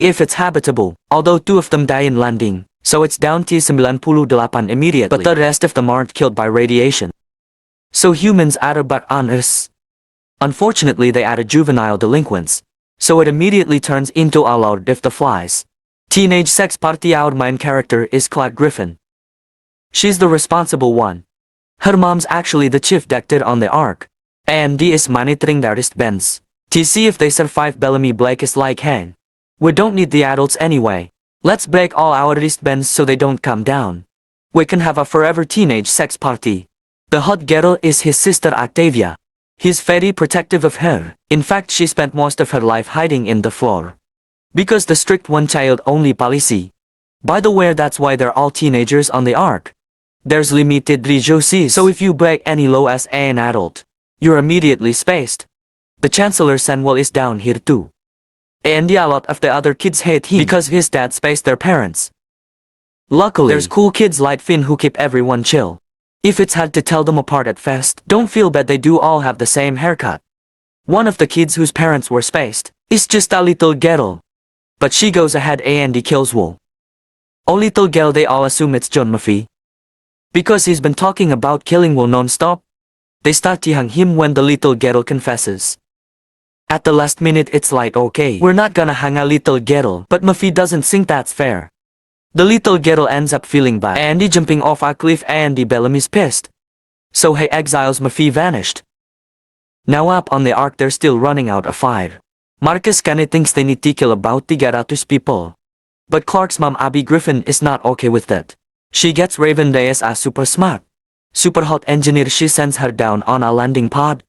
if it's habitable, although 2 of them die in landing, so it's down to 98 immediately. But the rest of them aren't killed by radiation. So humans add a but on us. Unfortunately they added juvenile delinquents, so it immediately turns into allowed if the flies. Teenage sex party. Our main character is Clarke Griffin. She's the responsible one. Her mom's actually the chief detective on the Ark. Andy is monitoring their wristbands to see if they survive. Bellamy Blake is like, hey, we don't need the adults anyway. Let's break all our wristbands so they don't come down. We can have a forever teenage sex party. The hot girl is his sister Octavia. He's very protective of her. In fact, she spent most of her life hiding in the floor. Because the strict one-child-only policy. By the way, that's why they're all teenagers on the Ark. There's limited resources, so if you break any law as an adult, you're immediately spaced. The Chancellor Senwell is down here too. And a lot of the other kids hate him because his dad spaced their parents. Luckily, there's cool kids like Finn who keep everyone chill. If it's hard to tell them apart at first, don't feel bad, they do all have the same haircut. One of the kids whose parents were spaced is just a little girl. But she goes ahead and kills Wool. Oh, little girl, they all assume it's John Murphy. Because he's been talking about killing Wool non-stop. They start to hang him when the little girl confesses. At the last minute it's like, okay, we're not gonna hang a little girl, but Murphy doesn't think that's fair. The little girl ends up feeling bad. Andy jumping off a cliff. Andy Bellamy's pissed. So he exiles. Murphy vanished. Now up on the Ark they're still running out of fire. Marcus kinda thinks they need to kill about 300 people. But Clark's mom Abby Griffin is not okay with it. She gets Raven Reyes as super smart, super hot engineer. She sends her down on a landing pod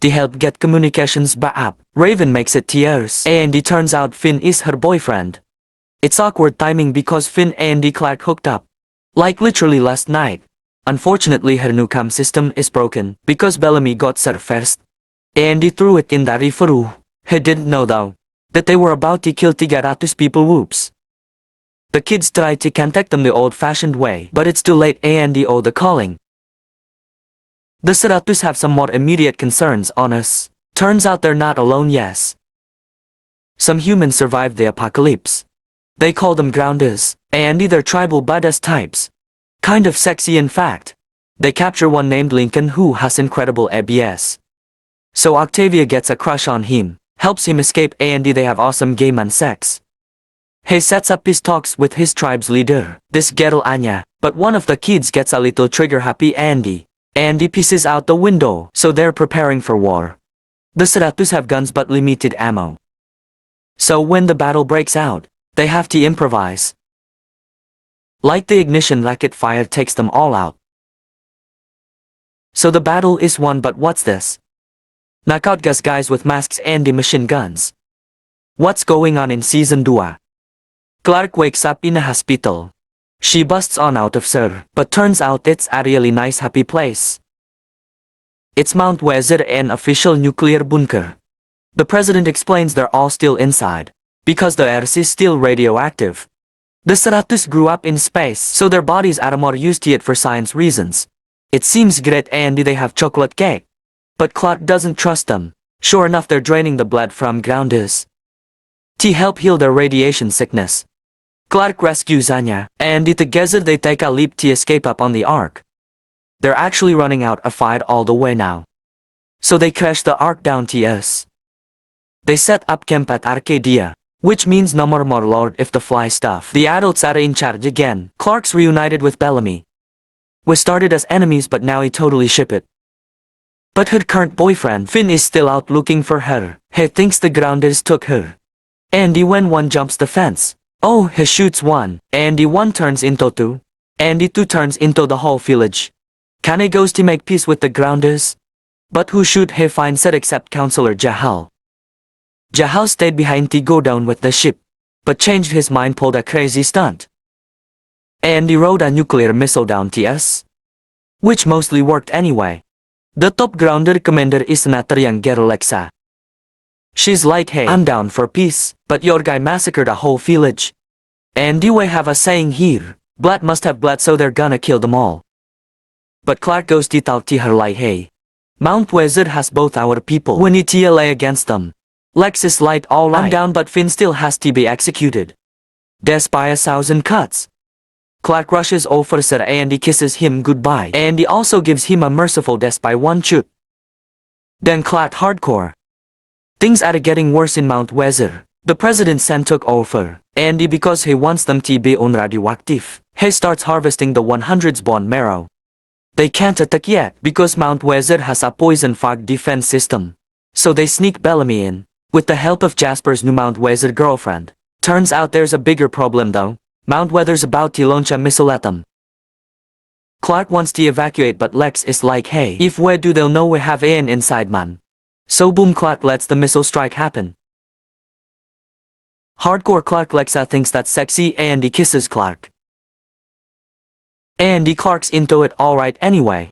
to help get communications back up. Raven makes it tears, and it turns out Finn is her boyfriend. It's awkward timing because Finn and Clarke hooked up. Like literally last night. Unfortunately her new cam system is broken because Bellamy got served first. And he threw it in the referee. He didn't know though that they were about to kill 300 people. Whoops. The kids tried to contact them the old-fashioned way, but it's too late and they owe the calling. The Ceratus have some more immediate concerns on us. Turns out they're not alone. Yes. Some humans survived the apocalypse. They call them grounders, and they're tribal badass types. Kind of sexy in fact. They capture one named Lincoln who has incredible ABS. So Octavia gets a crush on him, helps him escape, and they have awesome gay man sex. He sets up his talks with his tribe's leader, this girl Anya, but one of the kids gets a little trigger happy. Andy pisses out the window, so they're preparing for war. The Ceratus have guns but limited ammo. So when the battle breaks out, they have to improvise. Like the ignition racket fire takes them all out. So the battle is won, but what's this? Knockout guys with masks and machine guns. What's going on in season 2? Clarke wakes up in a hospital. She busts on out of Sir, but turns out it's a really nice happy place. It's Mount Weather, an official nuclear bunker. The president explains they're all still inside, because the Earth is still radioactive. The Ceratus grew up in space, so their bodies are more used to it for science reasons. It seems great and they have chocolate cake. But Clarke doesn't trust them. Sure enough, they're draining the blood from grounders to help heal their radiation sickness. Clarke rescues Anya, and together they take a leap to escape up on the Ark. They're actually running out of fight all the way now. So they crash the Ark down to us. They set up camp at Arcadia, which means no more Lord if the fly stuff. The adults are in charge again. Clarke's reunited with Bellamy. We started as enemies but now he totally ship it. But her current boyfriend Finn is still out looking for her. He thinks the grounders took her. And when one jumps the fence, oh, he shoots one, and one turns into 2, and 2 turns into the whole village. Kane goes to make peace with the grounders. But who should he find said except Counselor Jahal? Jahal stayed behind to go down with the ship, but changed his mind, pulled a crazy stunt. And he rode a nuclear missile down to us. Which mostly worked anyway. The top grounder commander is another young girl Alexa. She's like, hey, I'm down for peace, but your guy massacred a whole village. And we have a saying here, blood must have blood, so they're gonna kill them all. But Clarke goes to talk to her like, hey, Mount Weather has both our people. We need to lay against them. Lex is light alright. I'm down but Finn still has to be executed. Death by 1,000 cuts. Clark rushes over Sir Andy kisses him goodbye. Andy also gives him a merciful death by one shoot. Then Clark hardcore. Things are getting worse in Mount Weather. The president sent took over Andy because he wants them to be unradioactive. He starts harvesting the 100's bone marrow. They can't attack yet because Mount Weather has a poison fog defense system. So they sneak Bellamy in, with the help of Jasper's new Mount Weather girlfriend. Turns out there's a bigger problem though. Mount Weather's about to launch a missile at them. Clark wants to evacuate but Lex is like, hey, if we do they'll know we have Ian inside man. So boom, Clark lets the missile strike happen. Hardcore Clark Lexa thinks that's sexy. Andy kisses Clark. Andy Clark's into it alright anyway.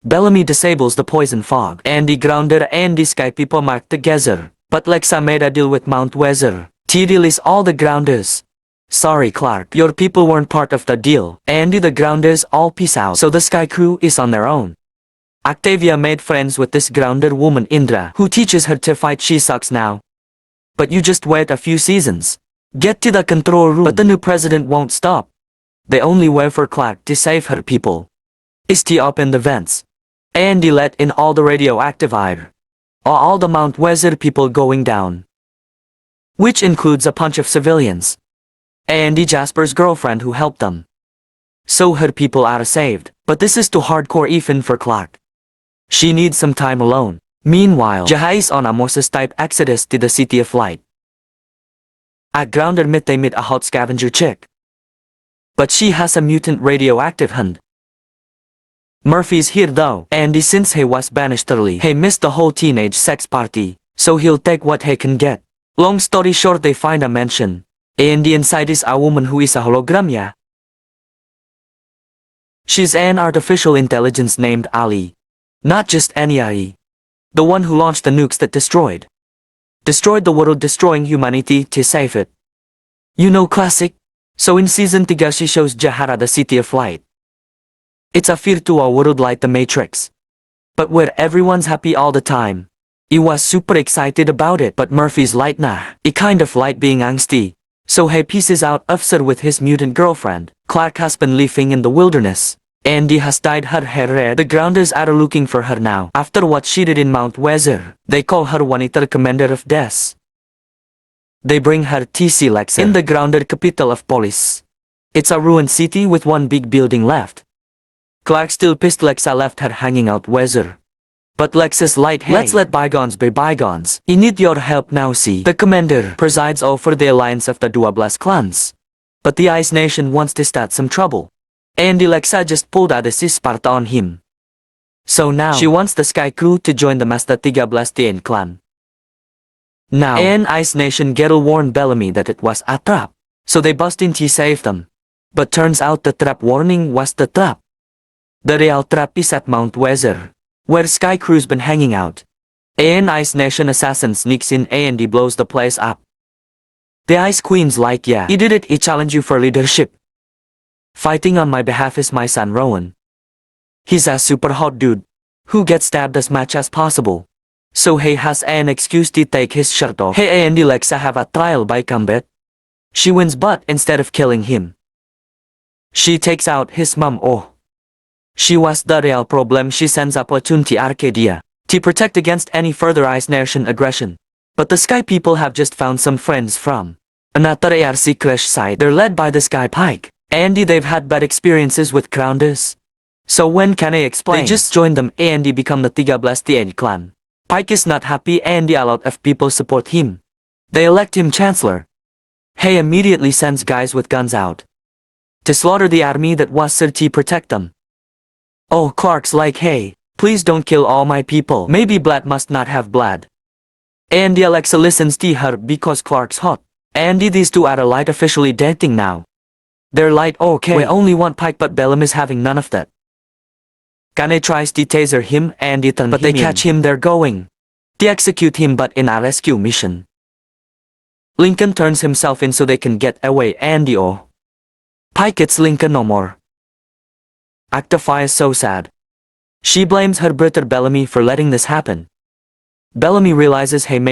Bellamy disables the poison fog. Andy grounded Andy Sky people marked together. But Lexa made a deal with Mount Weather to release all the grounders. Sorry Clark, your people weren't part of the deal. Andy the grounders all peace out. So the Sky Crew is on their own. Octavia made friends with this grounded woman Indra, who teaches her to fight. She sucks now. But you just wait a few seasons. Get to the control room. But the new president won't stop. The only way for Clark to save her people is to open the vents. Andy let in all the radioactive air. All the Mount Weather people going down. Which includes a bunch of civilians. Andy Jasper's girlfriend who helped them. So her people are saved. But this is too hardcore even for Clark. She needs some time alone. Meanwhile, Jaha is on a Moses-type exodus to the City of Light. At Grounded Myth they meet a hot scavenger chick. But she has a mutant radioactive hand. Murphy's here though. Andy since he was banished early, he missed the whole teenage sex party. So he'll take what he can get. Long story short they find a mansion. Andy inside is a woman who is a hologram, yeah. She's an artificial intelligence named Ali. Not just any AI. The one who launched the nukes that destroyed the world, destroying humanity to save it. You know, classic? So in season 3 she shows Jahara the City of Light. It's a virtual world like the Matrix. But where everyone's happy all the time. He was super excited about it, but Murphy's like nah, he kind of like being angsty. So he pieces out after with his mutant girlfriend. Clark has been living in the wilderness. Andy has dyed her hair red. The grounders are looking for her now. After what she did in Mount Weather, they call her Juanita Commander of Death. They bring her TC Lexa in the grounded capital of Polis. It's a ruined city with one big building left. Clark still pissed Lexa left her hanging out Weather. But Lexa's like, hey, let's let bygones be bygones. I need your help now. See, the commander presides over the alliance of the 12 clans. But the Ice Nation wants to start some trouble. Andy Lexa just pulled out a Sparta on him. So now, she wants the Sky Crew to join the Masta 13 clan. Now, an Ice Nation girl warned Bellamy that it was a trap. So they bust in to save them. But turns out the trap warning was the trap. The real trap is at Mount Weather, where Sky Crew's been hanging out. An Ice Nation assassin sneaks in and he blows the place up. The Ice Queen's like, yeah, he did it, he challenged you for leadership. Fighting on my behalf is my son Rowan. He's a super hot dude, who gets stabbed as much as possible. So he has an excuse to take his shirt off. Hey and Lexa have a trial by combat. She wins but instead of killing him, she takes out his mom. Oh. She was the real problem. She sends a platoon to Arcadia to protect against any further Ice Nation aggression. But the Sky people have just found some friends from another ARC crash site. They're led by the Sky Pike. Andy, they've had bad experiences with grounders. So when can I explain? They just joined them. Andy become the 13 clan. Pike is not happy. Andy, a lot of people support him. They elect him chancellor. He immediately sends guys with guns out to slaughter the army that was there to protect them. Oh, Clark's like, hey, please don't kill all my people. Maybe blood must not have blood. Andy Alexa listens to her because Clark's hot. Andy, these two are light officially dating now. They're like, okay, we only want Pike, but Bellamy's having none of that. Kane tries to taser him and but they catch him. They're going to execute him but in a rescue mission. Lincoln turns himself in so they can get away. Andy, oh. Pike gets Lincoln no more. Octavia is so sad. She blames her brother Bellamy for letting this happen. Bellamy realizes he made